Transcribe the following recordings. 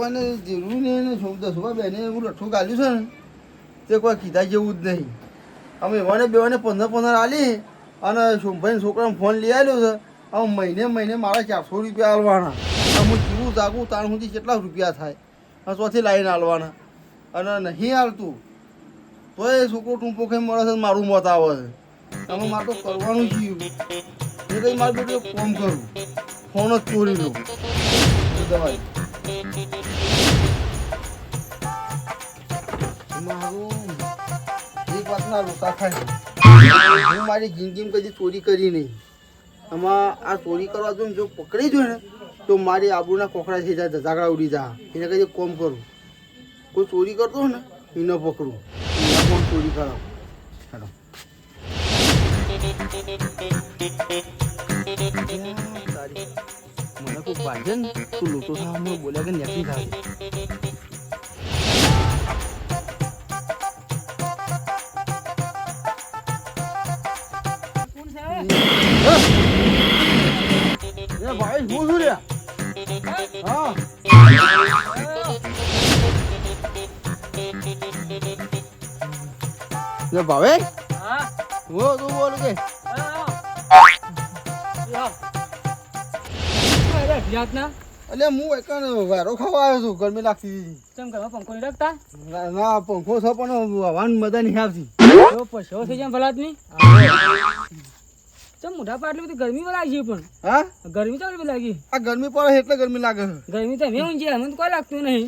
અને જીરું ને દસવા બેને એવું લઠ્ઠું ગાલ્યું છે ને તે કોઈ કીધા જેવું જ નહીં. અમે એવાને બેવાને 15 આલી અને શોભાઈને છોકરાને ફોન લઈ આવ્યો છે. હવે મહિને મારા 400 રૂપિયા આલવાના. હું જીવું જાગું તાણ સુધી કેટલા રૂપિયા થાય અને ચોથી લાઈને આલવાના અને નહીં હાલતું તો એ છોકરો ટૂંપો ખાઈ મળે છે મારું મત આવે છે. તમે મારે તો કરવાનું જીવ એ કંઈ મારે બધું ફોન કરું ફોન જ ચોરી લો દવાઈ મારું એક વાતના રોકા થાય. હું મારી જિંદગીમાં કદી ચોરી કરી નહીં. આમાં આ ચોરી કરવા જો જો પકડી જોઈએ ને તો મારી આબરૂના કોકડા થઈ જાય ઝાકડા ઉડી જાય. એને કદી કોમ કરું કોઈ ચોરી કરતો હોય ને એને પકડું એને કોણ ચોરી કરાવ. ચાલો મને કોઈ પાડે ને તું લોટો થવા બોલ્યા કે નેકી થાય. ભાઈ હું છું રે. હા ભાવે હો તું બોલ કે એટલે હું એકને વારો ખાવા આવ્યો છું. ગરમી લાગતી પંખો નહીં રાખતા ના પંખો છે પણ હવાની મજા નહીં આવતી. પૈસો થઈ જાય ભલા નહીં ચમ મોઢા પર આટલી બધી ગરમી લાગી પણ હા ગરમી તો આટલી લાગી. આ ગરમી પડે એટલે ગરમી લાગે. ગરમી તો મેં ઊંઘી અમને તો કોઈ લાગતું નહીં.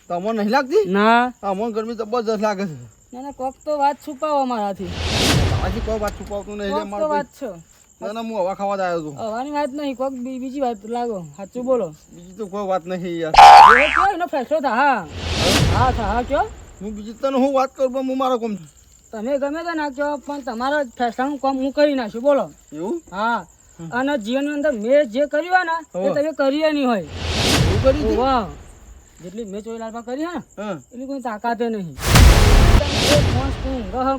તમને નહીં લાગતી? ના અમને ગરમી જબરજસ્ત લાગે છે. ના ના કોક તો વાત છુપાવો મારાથી. હજી કોઈ વાત છુપાવતું નહીં. કોક તો વાત છે. ના ના હું હવા ખાવા જ આવ્યો છું. હવાની વાત નહીં કોક બીજી વાત લાગો. સાચું બોલો. બીજી તો કોઈ વાત નહીં યાર. કયો એનો ફેસલો થા. હા થા કયો હું બીજી તને હું વાત કરું પણ હું મારો કોમ તમે ગમે તો નાખ્યો પણ તમારા ફેસલાનું કામ હું કરી નાખશું બોલો. એવું? હા અને જીવનની અંદર મેં જે કર્યું ને એ તમે કરીએ નહીં હોય. એવું કરી વાહ જેટલી મેં ચોરી લાલપા કરી હે ને એટલી કોઈ તાકાતે નહીં.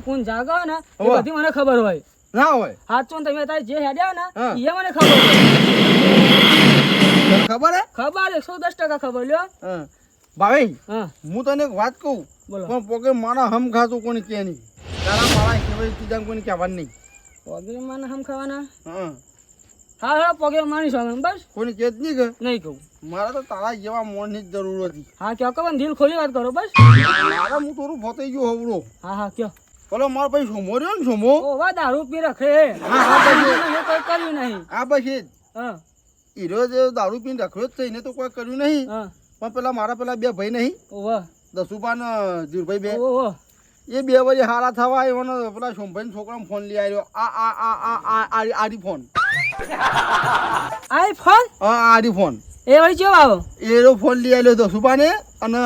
કોણ જાગો ને એ બધી મને ખબર હોય. ના હોય સાચું તમે તારે જે હેડ્યા ને એ મને ખબર હોય. ખબર હે? ખબર 110% ખબર લ્યો. ભાઈ હા હું તને એક વાત કહું બોલો. પણ પોકે મારા હમ ખાતું કોને કે નહીં. તારા મારા કેવાય તીજા કોને કહેવાનું નહીં. પગે માને હમ ખાવાના. હા હા હા પગે માની શકો બસ કોને કે જ નહીં કે નહીં કહું. મારા તો તારા જેવા મોણની જ જરૂર હતી. હા કયો કહો દિલ ખોલી વાત કરો બસ. મારા હું થોડું ફસાઈ ગયો હવડો. હા હા કયો પેલો મારો ભાઈ સોમો રહ્યો ને સોમો. ઓ વાહ દારૂ પી રખે. હા કોઈ કર્યું નહીં. આ પછી હા હીરો જે દારૂ પીને રખડ્યો જ થઈને તો કોઈ કર્યું નહીં. હા પણ પેલા મારા પેલા બે ભાઈ નહીં ઓવા દસુભા ને જીરભાઈ બે ઓહો એ બે વજે હારા થવા આવ્યો. પેલા સોમભાઈ છોકરાને ફોન લઈ આવ્યો. આરી ફોન. આઈફોન? હા આરી ફોન. એ વળી કેવો આવો? એનો ફોન લઈ આવ્યો દસુભા ને અને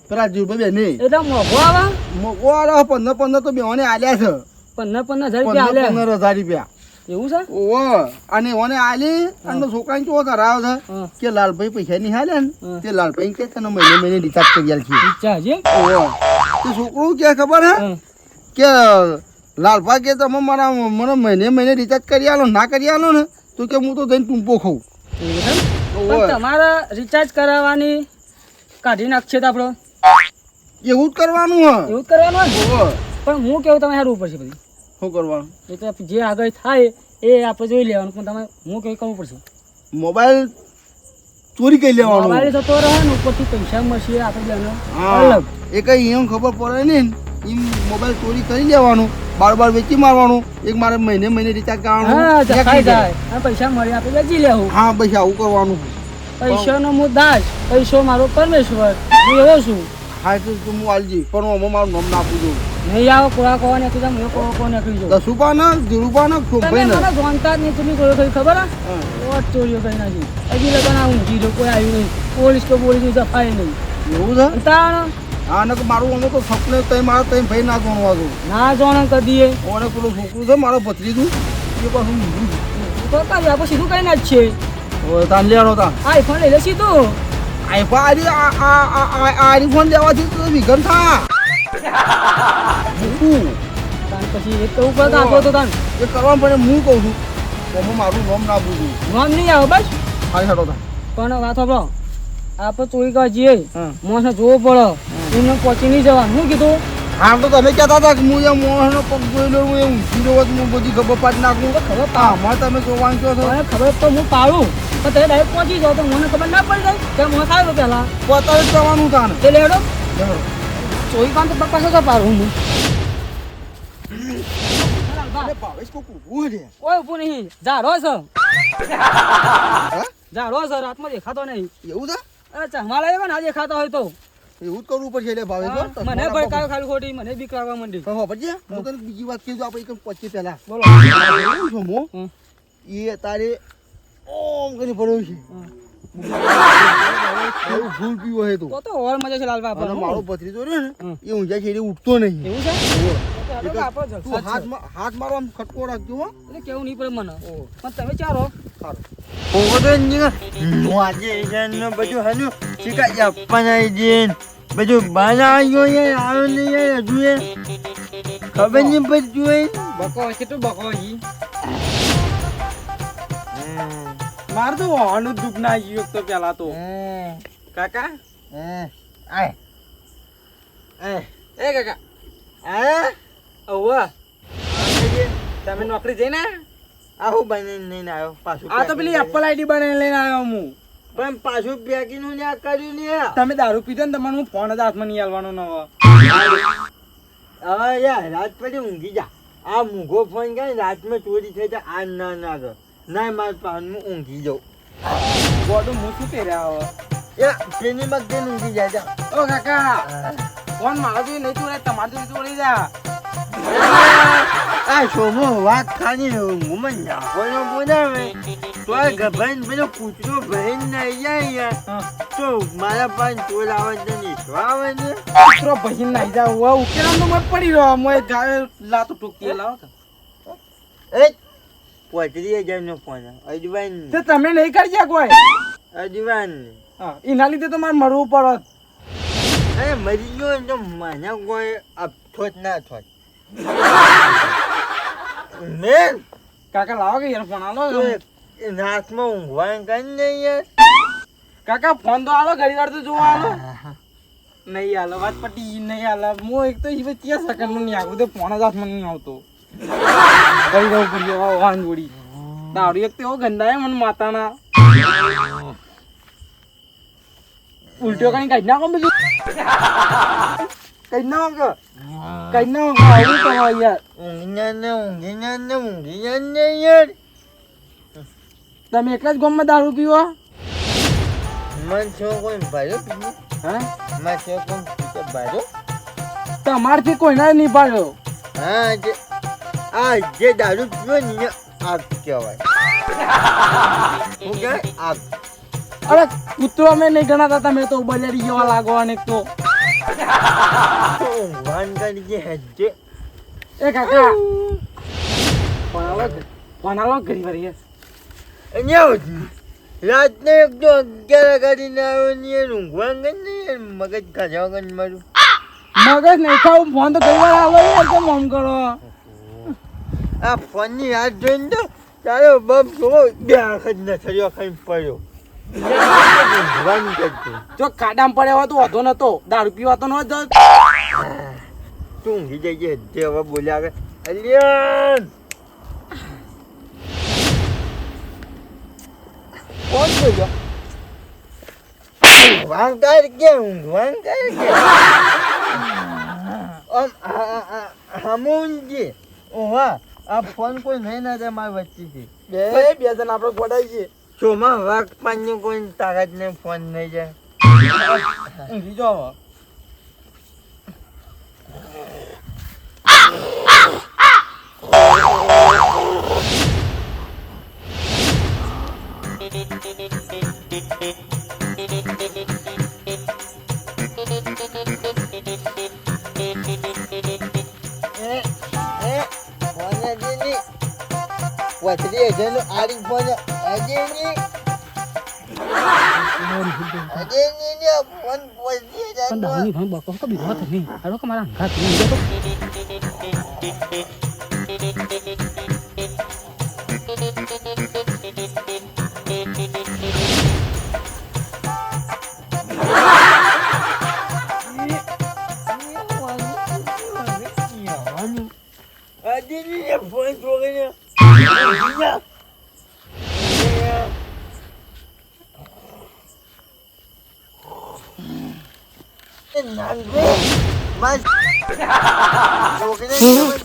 પેલા જીરભાઈ બે ને એટલે મોઘો આવે? મોકો 15 તો બેવાને આલ્યા છે. 15,000 રૂપિયા આલે? 15,000 રૂપિયા. એવું છે? ઓહો અને ઓને આલી અને છોકરાને કેવો કરાવે છે કે લાલભાઈ પૈસા નહીં હાલે ને તે લાલભાઈ કે તને મહિને રિચાર્જ કરી આલ છે. રિચાર્જ? ઓહો તે છોકરું કે ખબર હે કે લાલભા કે તમે મારા મને મહિને રિચાર્જ કરી આલો ના કરી આલો ને તો કે હું તો જઈને ટૂંપો ખાઉં. પણ તમારે રિચાર્જ કરાવવાની કાઢી નાખશે તો આપણો એવું જ કરવાનું હે. એવું જ કરવાનું હોય પણ હું કેવું તમે હારું પડશે બધી. શું કરવાનું? એ તો જે આગળ થાય એ આપણે જોઈ લેવાનું પણ તમે હું કેવું કરવું પડશે. મોબાઈલ ચોરી કરી લેવાનો. મોબાઈલ થતો રહે ને ઉપરથી પૈસા મળશે આપણે બેનો અલગ એ કઈ એમ ખબર પડે ને એમ મોબાઈલ ચોરી કરી લેવાનું બાર વેચી મારવાનું. એક મારે મહિને રિચાર્જ કરવાનું પૈસા મળે આપણે વેચી લેવું. હા બસ આવું કરવાનું. પૈસાનો હું દાસ પૈસો મારો પરમેશ્વર હું એવો છું. હા તો હું આલજી પણ આમાં મારું નામ નાખું છું. નહીં આવો કોળા કોવા નાખી જાઉં હું કોવા નાખી જાઉં. દસુભા ને જીરુભા ને તમે મને જાણતા જ નહીં. તમે કોઈ ખબર હા ઓટ ચોરીઓ કરી નાખી. હજી લગન આવું જીરો કોઈ આવ્યું નહીં. પોલીસ તો પોલીસ સફાઈ નહીં. એવું છે? તાણ હા ને મારું અમે તો સપને તઈ મારા તઈ ભાઈ ના જોણવા દઉં. ના જોણ કદીએ ઓને પેલું છોકરું છે મારો ભત્રીજું એ પાછું તો કાંઈ આપણે સીધું કઈ ના જ છે. તાન લેવાનો તા આઈફોન લઈ લે સીધું. આઈફોન લેવાથી તો વિઘન થા. પછી એક તો ઉપર આપો તો તાન એ કરવા પડે. હું કહું છું એમાં મારું નામ ના બોલું. નામ નહીં આવે બસ. હા હેડો તા પણ વાત સાંભળો આપણે ચોરી કરવા જઈએ હા. મોસને જોવો પડે એમને પહોંચી નહીં જવાનું શું કીધું આમ તો તમે કહેતા હતા કે હું એ મોહનો પગ જોઈ લઉં હું એ ઊંઘી રહ્યો હું બધી ખબર પાડી નાખું ખબર આમાં તમે જોવાનું કહો છો મને ખબર તો હું પાડું પણ તમે ડાયરેક્ટ પહોંચી જાઓ તો મને ખબર ના પડી જાય કે મોસ આવ્યો પહેલા પોતાને જ જવાનું તાને એટલે હેડો ચોરી કામ તો પપ્પા શું પાડું હું અરે ભાવેશ કોક ઊભું છે કોઈ ઊભું નહીં ઝાડો છે હા ઝાડો છે રાતમાં દેખાતો નહીં એવું છે અરે ચમાલા આવ્યો ને આ દેખાતો હોય તો એવું જ કરવું પડશે એટલે ભાવેશ હો. મને ભાઈ કાયો ખાલી ખોટી મને બીક લાગવા માંડી પણ ખબર છે હું તને બીજી વાત કીધું આપણે એક પચી પહેલા બોલો એવું છે મો હમ. એ તારે ઓમ કરી પડ્યું છે એવું ભૂલ પીવો હે તું તો ઓર મજા છે લાલબા અને મારો ભત્રીજો રહ્યો ને હમ. એ ઊંઝા છેડે ઉઠતો નહીં એવું છે તો હેડો કે આપણો તું જલસા જ છે. હાથ મારો આમ ખટકો રાખજો હો એટલે કેવું નહીં પડે મને ઓહો. પણ તમે ચારો બધું બનાવ્યો આવ્યો નહીં યાર હજુ એ ખબર નહીં પડતી બકો કેટલું બકો ઈ માર તો વાહનું દુઃખ ના આવ્યું તો પેલા તો કાકા એ કાકા ઓવા તમે નોકરી જઈને આવું બનાવીને લઈને આવ્યો પાછું આ તો પેલી એપલ આઈડી બનાવીને લઈને આવ્યો હું પણ પાછું પેકીનું ને આ કર્યું ને તમે દારૂ પીધો ને તમારે હું ફોન જ હાથમાં નહીં આલવાનો નવો હવે યાર રાત પડી ઊંઘી જા આ મૂંઘો ફોન કરે રાતમાં ચોરી થઈ જાય આ ના ના કર ના મારા પાન હું ઊંઘી જાઉં બોડું હું શું પહેર્યા હવે યા પેની માં કેમ ઊંઘી જાય જા ઓ કાકા ફોન મારો જોઈ નહીં ચોરાય તમારે જોઈ ચોરી જા આ સોમો વાત ખાની ઊંઘમાં નાખવાનો બોલાવે તો આ ગભાઈને પેલો કૂતરો ભરીને નહીં જાય યાર તો મારા પાન ચોર આવે તો નહીં આવે ને કૂતરો ભજીને નાઈ જાવ હવે ઉકેલાનો મત પડી રહ્યો મોય ગાય લાતો ટોકી લાવો કે એ 35,000 નો ફોન અજવાન તે તમે નહીં કરજે કોઈ અજવાન હા એના લીધે તો મારે મરવું પડત અરે મરી ગયો ને તો મને કોઈ અફસોસ ના થોત મેં કાકા લાવો કે યાર ફોન આલો રાતમાં ઊંઘવાનું કઈ નહીં યાર કાકા ફોન તો આલો ઘડી વાર તો જોવા આલો નહીં આલો વાત પટી નહીં આલો હું એક તો ઈ બે 30 સેકન્ડ નું નહીં આવું તો ફોન જ હાથમાં નહીં આવતો કરી દઉં કરી વાન જોડી દારૂ એક તો એવો ગંદા મને માતાના ઉલટો કઈ કાઢી નાખો બધું કઈ નાખો કઈ નાખો આવું તમારે યાર ઊંઘી ને યાર તમે એકલા જ ગામમાં દારૂ પીવો મન છો કોઈ ભાઈઓ પીવું હા માં છો કોઈ પીતો ભાઈઓ તમારથી કોઈના નહીં પાડ્યો હા જે આ જે દારૂ પીવો ને આગ કહેવાય હું કહેવાય આગ અરે કૂતરો અમે નહીં ગણાતા તમે તો બજારી જેવા લાગો અને એક તો ઊંઘવાન કરી જે હેજે એ કાકા ફોન આલો ઘરી વાર યસ રાતને એક તો 11 કરીને આવ્યો ને યાર ઊંઘવાન કરી ને મગજ ખાજા વગર મારું મગજ નહીં ખાવું ફોન તો ઘણી વાર આવો યાર કેમ આમ કરો આ ફોનની હાથ જોઈને તો તારો બાપ જોવો બે આંખ જ ન થયો ખાઈ પડ્યો ઊંઘવાન કરતું જો કાડામાં પડ્યા હોય તો વધો નતો દારૂ પીવા તો ન જ તું ઊંઘી જઈએ જે હવે બોલ્યા આગળ અલિયન કોણ બોલ્યો ઊંઘવાન કર કે ઊંઘવાન કર કે હમુંજી ઓહા આ ફોન કોઈ નહીં ના મારી વચ્ચેથી બે જણ આપણે ગોડાઈ છીએ ચોમાં વાઘ પાનની કોઈ તાકાત ને ફોન નહીં જાય ઊંઘી જાઓ વચરી હજારનો આરી ફોન અજયની ફોન વચરી પણ હજારનો દારૂની ભાન બકો કો બીજો તો નહીં હાલો કે મારા ઘાત નહીં જતો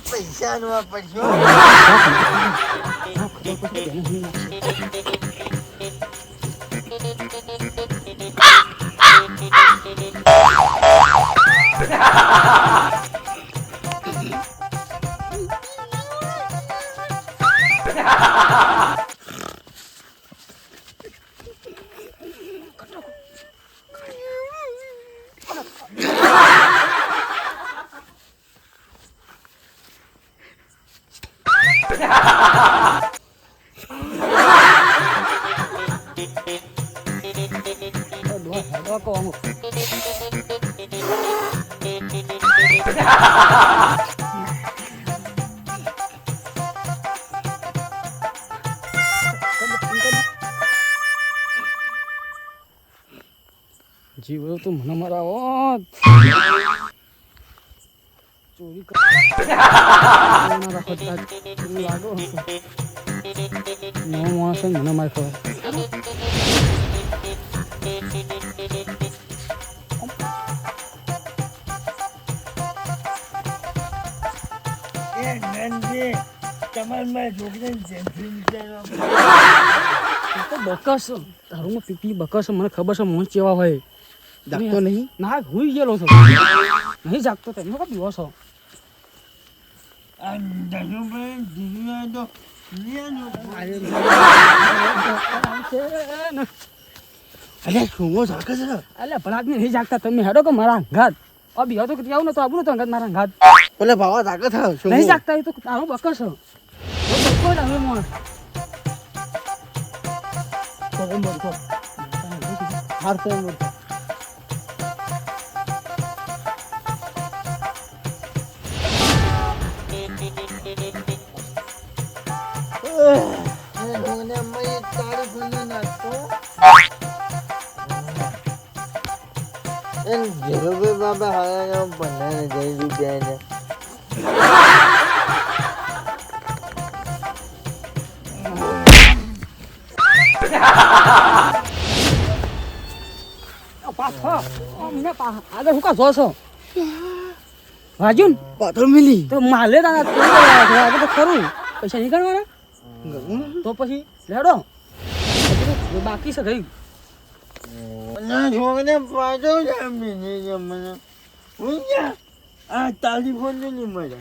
પૈસા નો પડશો જીવો તો મને મરાવો ચોરી લાગો નો માણસ મને માર ખબર બકસ તારું પીપી બકસ મને ખબર છે મોં ચેવા હોય જાગતો નહીં ના હુઈ ગયેલો છો નહીં જાગતો તમે કો પીવો છો અરે શું જાગે છે અલ્યા ભલા આદમી નહીં જાગતા તમે હેડો કે મારા ઘાત અભી હતો કે આવું નતો આવું નતો અંગત મારા ઘાત પેલા ભાવા જાગે છે શું નહીં જાગતા એ તો તારું બકસ છો કોઈ ના હવે મોણ તો એમ બોલતો હાર તો એમ બોલતો બાબા હા બનાને જઈ રૂપિયા આગળ હું કા જો છો રાજુન પાથર મિલી તો માલે આગળ તો ખરું પૈસા નહીં ગણવાના તો પછી લેડો બાકી છે ગઈ છોકને પાછો જમીને મને હું આ ટેલિફોન નહીં મળે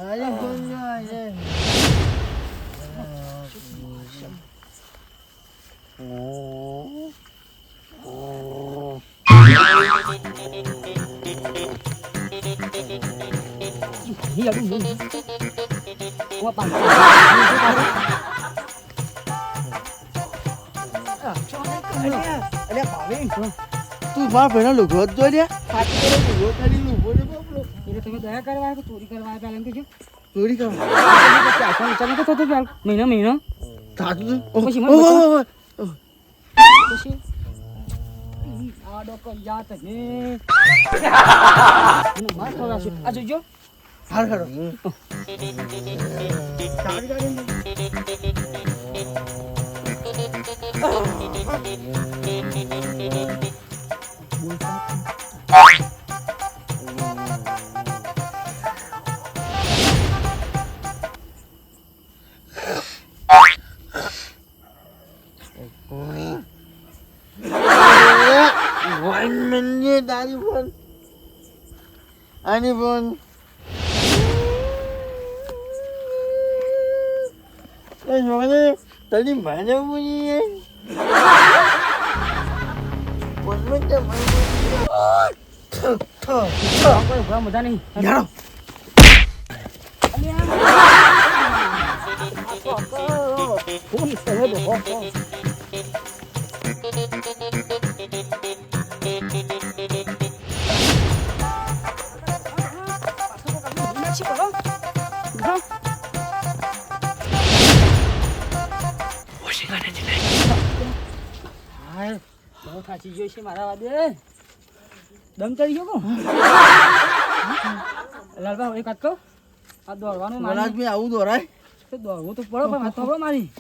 અરે ફોન આવે તું મારા પેલા લુગો જ જોઈ તમે દયા કરવા કે ચોરી કરવા પેલા કે ચોરી કરવા મહિનો થાકતું પછી પછી આ ડોકો યાદ હે માર ખવડાવશે આ જોજો હાર ખરો તારી ફોન આની ફોન તની મને બોલી મજા નહીં બહુ થાચી ગયો છે મારા વાદે દમ ચડી ગયો કો લાલબા એક વાત કહો આ દોડવાનું મારી આવું દોરાય તો દોડવું તો પડો પણ તો મારી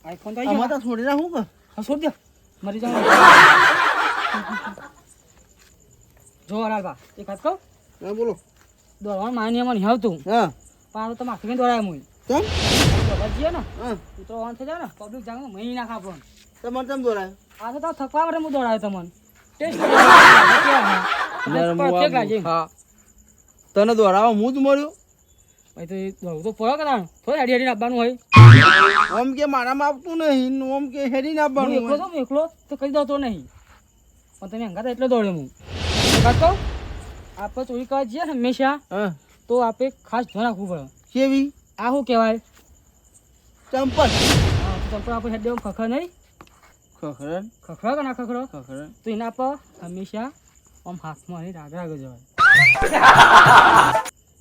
આઈફોન તો આવી આમાં ગયો તો છોડી રાખું કે હા છોડ દે મરી જાવ જો અરાલબા એક વાત કહું હા બોલો દોડવાનું માની એમાં નહીં આવતું હા પણ તો માથે કઈ દોડાય મુઈ કેમ દોડવા જઈએ ને હા ઉતરો ઓન થઈ જાય ને પબ્લિક જાંગમાં મહી નાખા પણ તમારે કેમ દોરાય આ તો થકવા માટે હું દોડાયો તમને ટેસ્ટ હા તને દોરાવા હું જ મળ્યો ભાઈ તો એ દોડવું તો પડે કદાચ થોડી હાડી હાડી આપવાનું હોય ઓમ કે મારામાં આવતું નહીં ઓમ કે હેડીને હું આપવાનું એકલો છું એકલો તો કઈ દોતો નહીં પણ તમે હંગાતા એટલે દોડ્યો હું એક વાત કહું આપણે ચોરી કરવા જઈએ ને હંમેશા હા તો આપણે ખાસ ધ્યાન રાખવું પડે કેવી આ શું કહેવાય ચંપલ હા તો ચંપલ આપણે હેડ દેવું ખખર નહીં ખખરણ ખખરો કે ના ખખરો ખખરણ તો એના પર હંમેશા આમ હાથમાં અહીં રાગ રાગ જવાય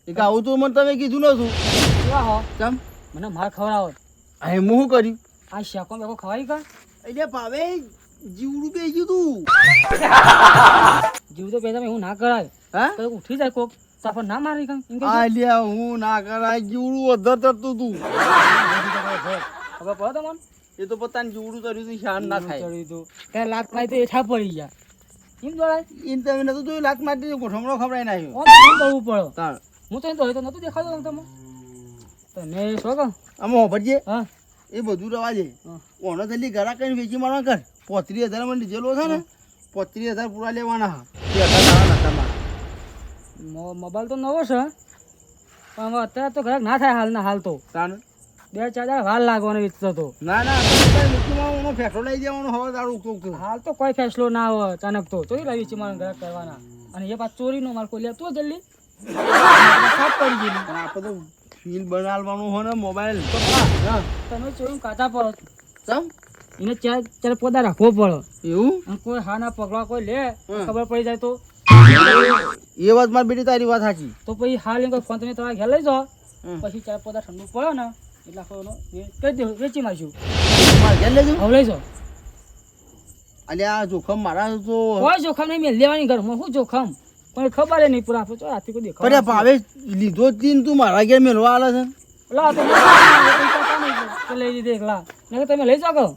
એક આવું તો મને તમે કીધું નતું કેવા હો ચમ મને માર ખવડાવો અહીં હું શું કર્યું આ શાકો બેકો ખવાય કા એટલે ભાવે જીવડું બે ગયું તું જીવ તો પેલા એવું ના કરાય હા તો ઉઠી જાય કોક તો આપણને ના મારી કાં એમ કે આલ્યા હું ના કરાય જીવડું અધર તરતું તું ખબર પડે તમને એ તો પોતાનું જીવડું કર્યું તું શાન ના થાય ચડ્યું તું ત્યાં લાત મારી તો એઠા પડી ગયા એમ દોડાય એમ તમે નતું જોયું લાત મારી ગોઠમણો ખવડાવી નાખ્યો ઓમ કરવું પડે તાણ હું તો દોડ્યો તો નતું દેખાતું તમે તમે શું કહો આમાં હોભરજે હા એ બધું રવા દે હા. ઓનો જલ્દી ઘરા કરીને વેચી મારવા કર 35,000 મને લીધેલો છે ને 35,000 પૂરા લેવાના હા તે હતા તમારા મોબાઈલ તો નવો છે પણ હવે અત્યારે તો ઘરાક ના થાય હાલના હાલ તો તાણ 2-4 વાર લાગવાનો વેચતો તો ના ના અત્યારે નીચેમાં ઓનો ફેંસો લઈ દેવાનો હવે તારું ઉકતું હાલ તો કોઈ ફેસલો ના આવે અચાનક તો ચોરી લાવી છે મારા ઘરાક કરવાના અને એ પાછ ચોરીનો માલ કોઈ લેતો જલ્દી સાફ પડી ગયેલી પણ આપણે તો ફીલ બનાવવાનું હોય ને મોબાઈલ હા તમે ચોરી કાચા પડો ચમ એને ચાર પોદા રાખવો પડે એવું અને કોઈ હા ના પગલા કોઈ લે ખબર પડી જાય તો એ વાત મારી બેટી તારી વાત સાચી તો પછી હાલ એમ કોઈ ફોન તમે તમારા ઘેર લઈ જાઓ હમ. પછી ચાર પોદા ઠંડુ પડે ને એટલે આખો કહી દે વેચી મારશું મારે ઘેર લેજો હવે લઈ જાઓ અલ્યા આ જોખમ મારા તો કોઈ જોખમ નહીં મેં લેવાની ઘરમાં શું જોખમ પણ ખબર નહીં પૂરા આપણે તો રાતે કોઈ દેખાવ પણ ભાવે લીધો જ તીન તું મારા ઘેર મેળવા આલે છે લા તો લઈ લીધે એકલા નહીં તમે લઈ જાઓ કહો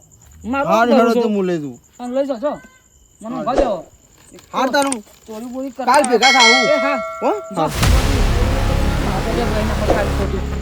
હાર હેડો તો હું લઈ દઉં લઈ જાઓ છો મને ભાઈ જાઓ હાર તારું ચોરી બોરી કાલ ભેગા થાવું એ હા હો જાઓ. આપણે જે ભાઈને આપણે ખાલી ખોટી